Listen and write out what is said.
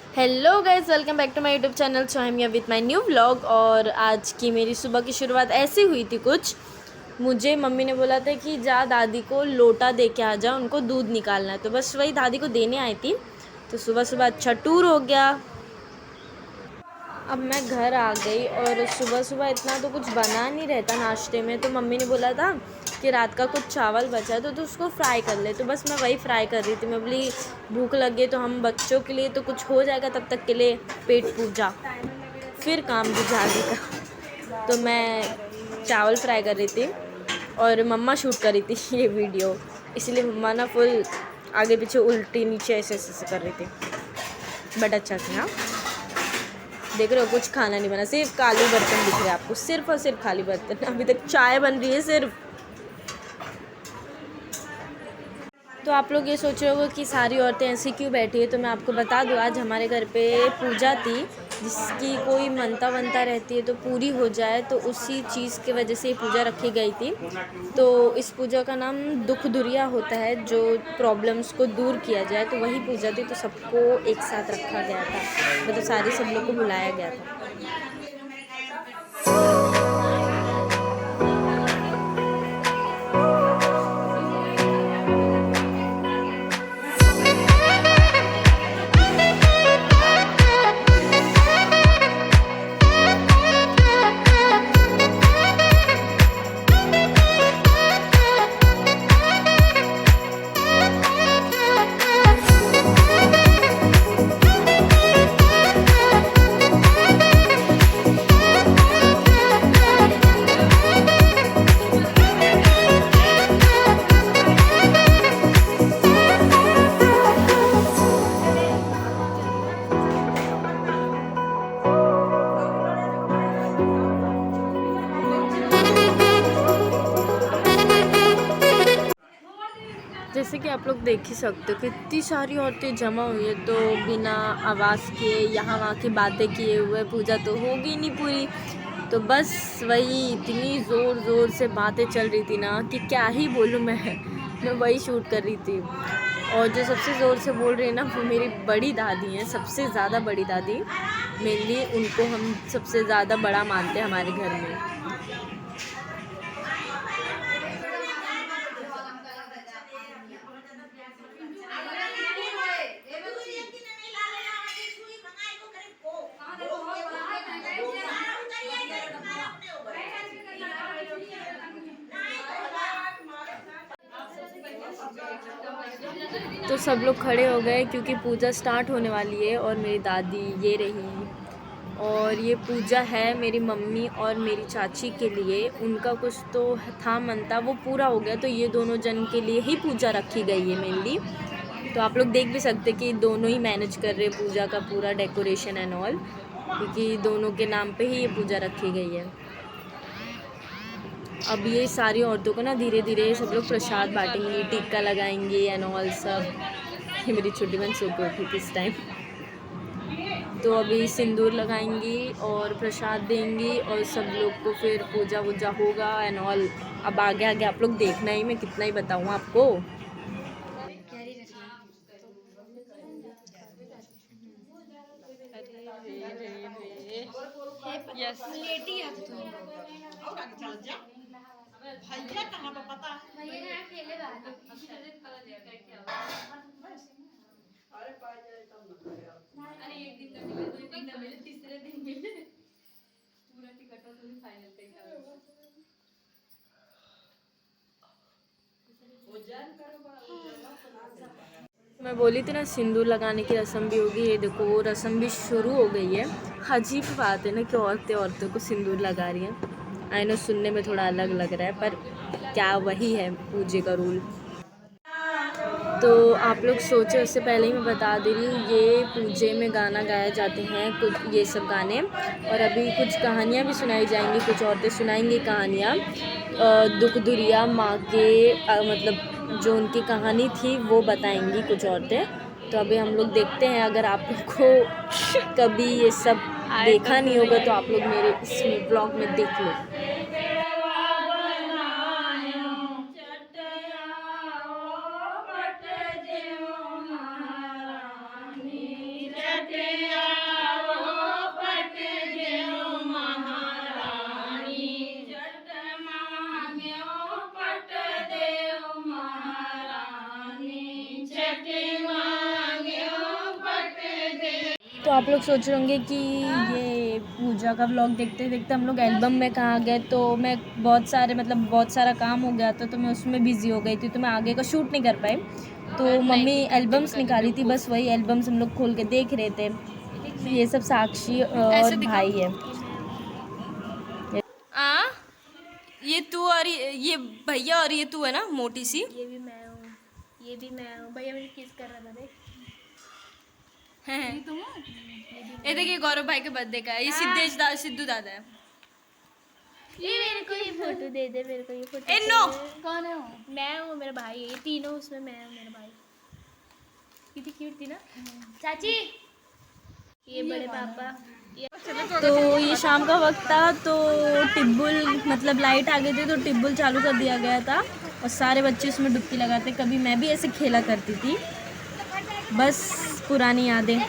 Hello guys, welcome back to my YouTube channel. So I am here with my new vlog. और आज की मेरी सुबह की शुरुआत ऐसी हुई थी कुछ। मुझे मम्मी ने बोला था कि जा दादी को लोटा दे के आ जा, उनको दूध निकालना है। तो बस वही दादी को देने आई थी। तो सुबह सुबह अच्छा टूर हो गया। अब मैं घर आ गई और सुबह सुबह इतना तो कुछ बना नहीं रहता नाश्ते में। तो मम्मी ने बोला था कि रात का कुछ चावल बचा है तो उसको फ्राई कर ले। तो बस मैं वही फ्राई कर रही थी। मैं बोली भूख लगे तो हम बच्चों के लिए तो कुछ हो जाएगा, तब तक के लिए पेट पूजा, फिर काम बुझा देगा। तो मैं चावल फ्राई कर रही थी और मम्मा शूट कर रही थी ये वीडियो, इसलिए मम्मा ना फुल आगे पीछे उल्टी नीचे ऐसे ऐसे कर रही थी। बट अच्छा था। हाँ, देख रहे हो कुछ खाना नहीं बना, सिर्फ काली बर्तन दिख रहे हैं आपको, सिर्फ और सिर्फ खाली बर्तन। अभी तक चाय बन रही है सिर्फ। तो आप लोग ये सोच रहे हो कि सारी औरतें ऐसी क्यों बैठी है, तो मैं आपको बता दूं, आज हमारे घर पे पूजा थी। जिसकी कोई मनता वनता रहती है तो पूरी हो जाए, तो उसी चीज़ की वजह से ये पूजा रखी गई थी। तो इस पूजा का नाम दुख दुरिया होता है, जो प्रॉब्लम्स को दूर किया जाए, तो वही पूजा थी। तो सबको एक साथ रखा गया था, मतलब सारे सब लोग को बुलाया गया था। जैसे कि आप लोग देख ही सकते हो कि इतनी सारी औरतें जमा हुई है, तो बिना आवाज़ किए यहाँ वहाँ की बातें किए हुए पूजा तो होगी नहीं पूरी। तो बस वही इतनी ज़ोर ज़ोर से बातें चल रही थी ना कि क्या ही बोलूँ मैं वही शूट कर रही थी। और जो सबसे ज़ोर से बोल रही है ना, वो मेरी बड़ी दादी हैं, सबसे ज़्यादा बड़ी दादी। मेनली उनको हम सबसे ज़्यादा बड़ा मानते हैं हमारे घर में। तो सब लोग खड़े हो गए क्योंकि पूजा स्टार्ट होने वाली है। और मेरी दादी ये रही, और ये पूजा है मेरी मम्मी और मेरी चाची के लिए। उनका कुछ तो था मनता, वो पूरा हो गया, तो ये दोनों जन के लिए ही पूजा रखी गई है मेनली। तो आप लोग देख भी सकते कि दोनों ही मैनेज कर रहे पूजा का पूरा डेकोरेशन एंड ऑल, क्योंकि दोनों के नाम पे ही ये पूजा रखी गई है। अब ये सारी औरतों को ना धीरे धीरे सब लोग प्रसाद बांटेंगी, टीका लगाएंगे एंड ऑल सब। ये मेरी छोटी बहन सो के उठी थी इस टाइम। तो अभी सिंदूर लगाएंगी और प्रसाद देंगी और सब लोग को फिर पूजा वूजा होगा एंड ऑल। अब आगे आगे आप लोग देखना ही, मैं कितना ही बताऊँ आपको। यस भैया कहाँ पर पता है भैया खेले अरे पा जाए तब ना। अरे एक दिन का मिले, दो दिन का मिले, तीसरे दिन मिले, पूरा टिकट तो फाइनल पे मैं बोली थी ना सिंदूर लगाने की रस्म भी होगी। ये देखो वो रस्म भी शुरू हो गई है। अजीब बात है ना कि औरतें औरतों को सिंदूर लगा रही हैं। आई नो सुनने में थोड़ा अलग लग रहा है, पर क्या वही है पूजे का रूल। तो आप लोग सोचे, उससे पहले ही मैं बता दे रही हूँ, ये पूजे में गाना गाए जाते हैं कुछ ये सब गाने। और अभी कुछ कहानियाँ भी सुनाई जाएंगी, कुछ औरतें सुनाएंगी कहानियाँ, दुख दुरिया माँ के मतलब जो उनकी कहानी थी वो बताएंगी कुछ औरतें। तो अभी हम लोग देखते हैं। अगर आप लोग को कभी ये सब देखा नहीं होगा तो आप लोग मेरे इस ब्लॉग में देख लो। तो आप लोग सोच रहे होंगे कि ये पूजा का व्लॉग देखते देखते हम लोग एल्बम में कहाँ गए। तो मैं बहुत सारा काम हो गया था, तो मैं उसमें बिज़ी हो गई थी, तो मैं आगे का शूट नहीं कर पाई। तो मम्मी एल्बम्स निकाली थी, बस वही एल्बम्स हम लोग खोल के देख रहे थे। ये सब साक्षी और भाई है। ये तू और ये भैया और ये तू है ना, मोटी सी। ये भी मैं हूँ, ये भी मैं हूँ। भैया मुझे किस कर रहा था देख। ये देखिए गौरव भाई के बर्थडे का है। ये सिद्धू दादा है। ये मेरे को ये फोटो दे दे, मेरे को ये फोटो। ए नो, कौन है वो? मैं हूँ, मेरा भाई है। ये तीनों उसमें मैं हूँ, मेरा भाई। कितनी क्यूट थी ना चाची। ये बड़े पापा। तो ये शाम का वक्त था, तो टिब्बुल लाइट आ गई थी, तो टिब्बुल चालू कर दिया गया था और सारे बच्चे उसमें डुबकी लगाते। कभी मैं भी ऐसे खेला करती थी। बस पुरानी यादें।